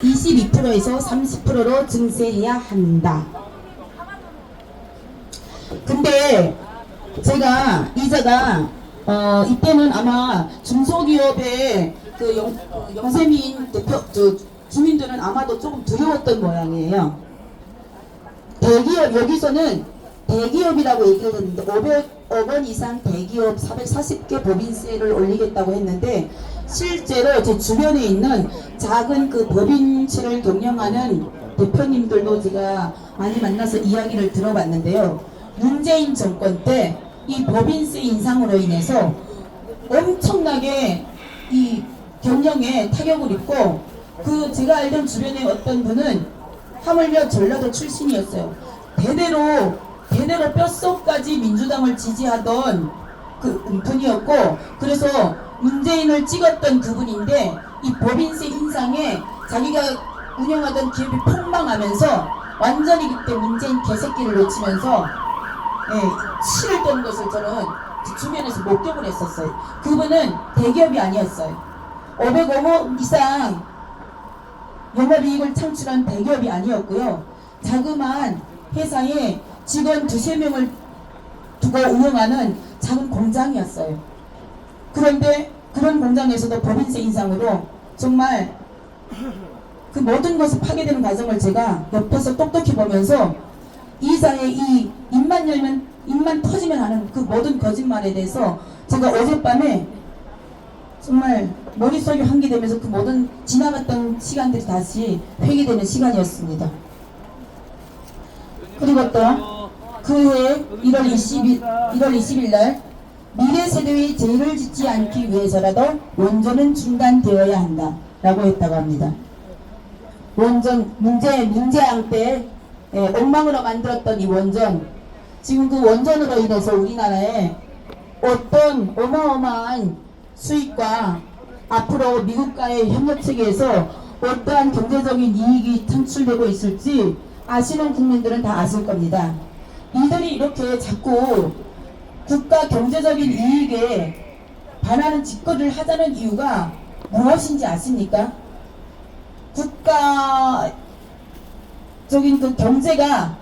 22%에서 30%로 증세해야 한다. 근데 제가 이자가 이때는 아마 중소기업의 그 영세민 대표 주민들은 아마도 조금 두려웠던 모양이에요. 대기업, 여기서는 대기업이라고 얘기를 했는데 500억 원 이상 대기업 440개 법인세를 올리겠다고 했는데, 실제로 제 주변에 있는 작은 그 법인체를 경영하는 대표님들도 제가 많이 만나서 이야기를 들어봤는데요. 문재인 정권 때 이 법인세 인상으로 인해서 엄청나게 이 경영에 타격을 입고, 그 제가 알던 주변에 어떤 분은 하물며 전라도 출신이었어요. 대대로 뼛속까지 민주당을 지지하던 그 분이었고, 그래서 문재인을 찍었던 그분인데, 이 법인세 인상에 자기가 운영하던 기업이 폭망하면서 완전히 그때 문재인 개새끼를 놓치면서 치를 떠는 것을 저는 주변에서 목격을 했었어요. 그분은 대기업이 아니었어요. 500억 원 이상 영업이익을 창출한 대기업이 아니었고요. 자그마한 회사에 직원 2~3명을 두고 운영하는 작은 공장이었어요. 그런데 그런 공장에서도 법인세 인상으로 정말 그 모든 것이 파괴되는 과정을 제가 옆에서 똑똑히 보면서 이사의 이 입만 열면 입만 터지면 하는 그 모든 거짓말에 대해서 제가 어젯밤에 정말 머릿속이 환기되면서 그 모든 지나갔던 시간들이 다시 회귀되는 시간이었습니다. 그리고 또 그 해 1월 20일 날 미래 세대의 죄를 짓지 않기 위해서라도 원전은 중단되어야 한다 라고 했다고 합니다. 원전 문재양 때 엉망으로 만들었던 이 원전, 지금 그 원전으로 인해서 우리나라에 어떤 어마어마한 수익과 앞으로 미국과의 협력 체계에서 어떠한 경제적인 이익이 창출되고 있을지 아시는 국민들은 다 아실 겁니다. 이들이 이렇게 자꾸 국가 경제적인 이익에 반하는 짓거리를 하자는 이유가 무엇인지 아십니까? 국가적인 그 경제가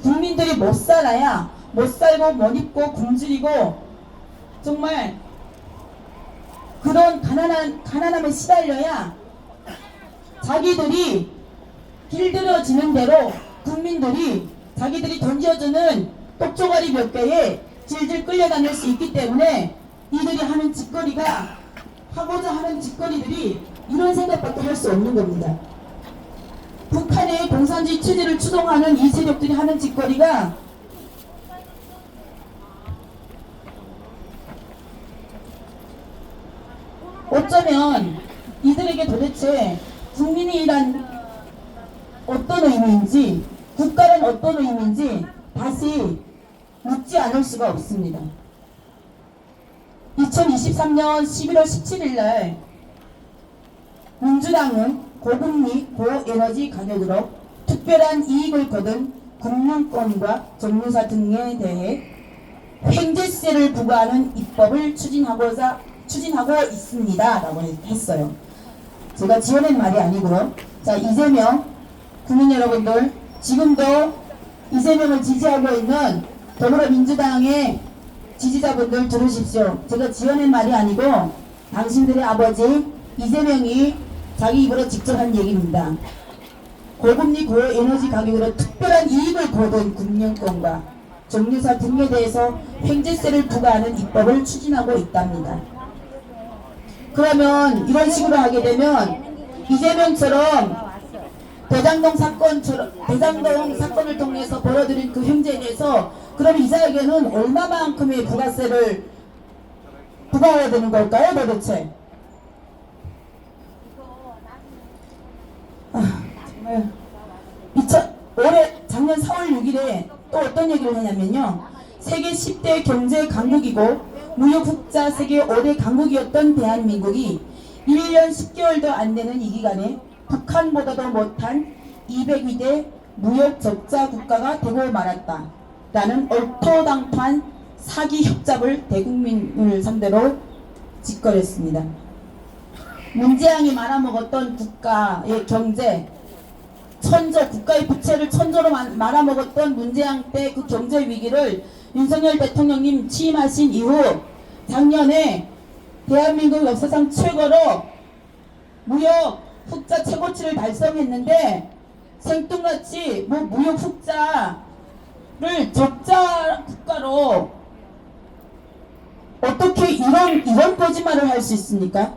국민들이 못 살아야, 못 살고 못 입고 굶주리고 정말 그런 가난함에 시달려야 자기들이 길들여지는 대로 국민들이 자기들이 던져주는 똑조가리 몇 개에 질질 끌려다닐 수 있기 때문에 이들이 하는 짓거리가, 하고자 하는 짓거리들이 이런 생각밖에 할 수 없는 겁니다. 북한의 공산주의 체제를 추동하는 이 세력들이 하는 짓거리가 어쩌면 이들에게 도대체 국민이란 어떤 의미인지, 국가란 어떤 의미인지 다시 묻지 않을 수가 없습니다. 2023년 11월 17일 날 민주당은 고금리, 고에너지 가격으로 특별한 이익을 거둔 금융권과 정유사 등에 대해 횡재세를 부과하는 입법을 추진하고 있습니다 라고 했어요. 제가 지어낸 말이 아니고요. 자, 이재명 국민 여러분들, 지금도 이재명을 지지하고 있는 더불어민주당의 지지자분들 들으십시오. 제가 지어낸 말이 아니고 당신들의 아버지 이재명이 자기 입으로 직접 한 얘기입니다. 고금리 고에너지 가격으로 특별한 이익을 거둔 금융권과 정유사 등에 대해서 횡재세를 부과하는 입법을 추진하고 있답니다. 그러면 이런 식으로 하게 되면 이재명처럼 대장동 사건을 통해서 벌어들인 그 횡재에 대해서 그럼 이자에게는 얼마만큼의 부가세를 부과해야 되는 걸까요, 도대체? 정말 작년 4월 6일에 또 어떤 얘기를 하냐면요, 세계 10대 경제 강국이고 무역 흑자 세계 5대 강국이었던 대한민국이 1년 10개월도 안 되는 이 기간에 북한보다도 못한 200위대 무역 적자 국가가 되고 말았다 라는 얼토당토한 사기 협잡을 대국민을 상대로 짓거렸습니다. 문재양이 말아먹었던 국가의 경제, 천조, 국가의 부채를 천조로 말아먹었던 문재양 때 그 경제 위기를 윤석열 대통령님 취임하신 이후 작년에 대한민국 역사상 최고로 무역 흑자 최고치를 달성했는데 생뚱같이 무역 흑자를 적자 국가로 어떻게 이런 거짓말을 할 수 있습니까?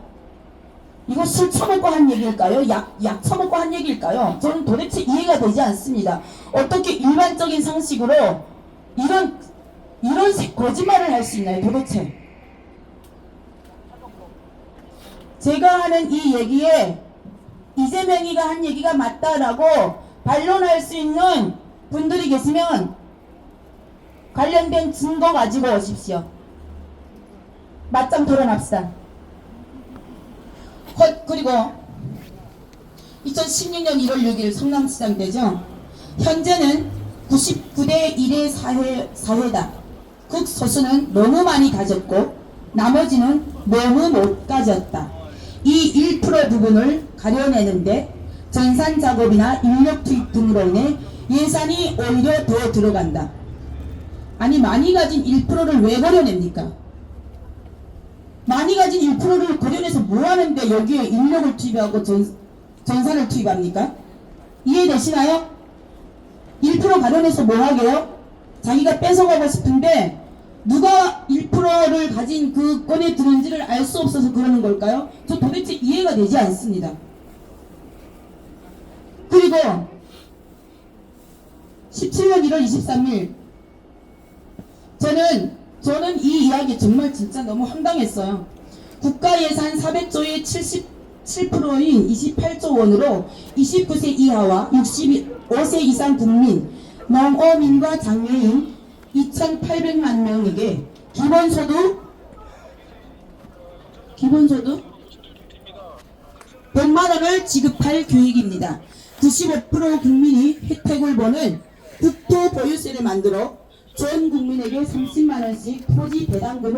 이거 술 처먹고 한 얘기일까요? 약 처먹고 한 얘기일까요? 저는 도대체 이해가 되지 않습니다. 어떻게 일반적인 상식으로 이런 거짓말을 할 수 있나요? 도대체. 제가 하는 이 얘기에 이재명이가 한 얘기가 맞다라고 반론할 수 있는 분들이 계시면 관련된 증거 가지고 오십시오. 맞짱 토론합시다. 그리고 2016년 1월 6일 성남시장 때죠. 현재는 99대 1의 사회다. 극소수는 너무 많이 가졌고 나머지는 너무 못 가졌다. 이 1% 부분을 가려내는데 전산 작업이나 인력 투입 등으로 인해 예산이 오히려 더 들어간다. 아니 많이 가진 1%를 왜 가려냅니까? 많이 가진 1%를 가려내서 뭐하는데 여기에 인력을 투입하고 전산을 투입합니까? 이해되시나요? 1% 가려내서 뭐하게요? 자기가 뺏어가고 싶은데 누가 1%를 가진 그 건에 드는지를 알 수 없어서 그러는 걸까요? 저 도대체 이해가 되지 않습니다. 그리고 17년 1월 23일 저는 이 이야기 정말 진짜 너무 황당했어요. 국가 예산 400조의 77%인 28조 원으로 29세 이하와 65세 이상 국민, 농어민과 장애인 2,800만 명에게 기본소득 100만 원을 지급할 계획입니다. 95% 국민이 혜택을 보는 국토 보유세를 만들어 전 국민에게 30만 원씩 토지 배당금을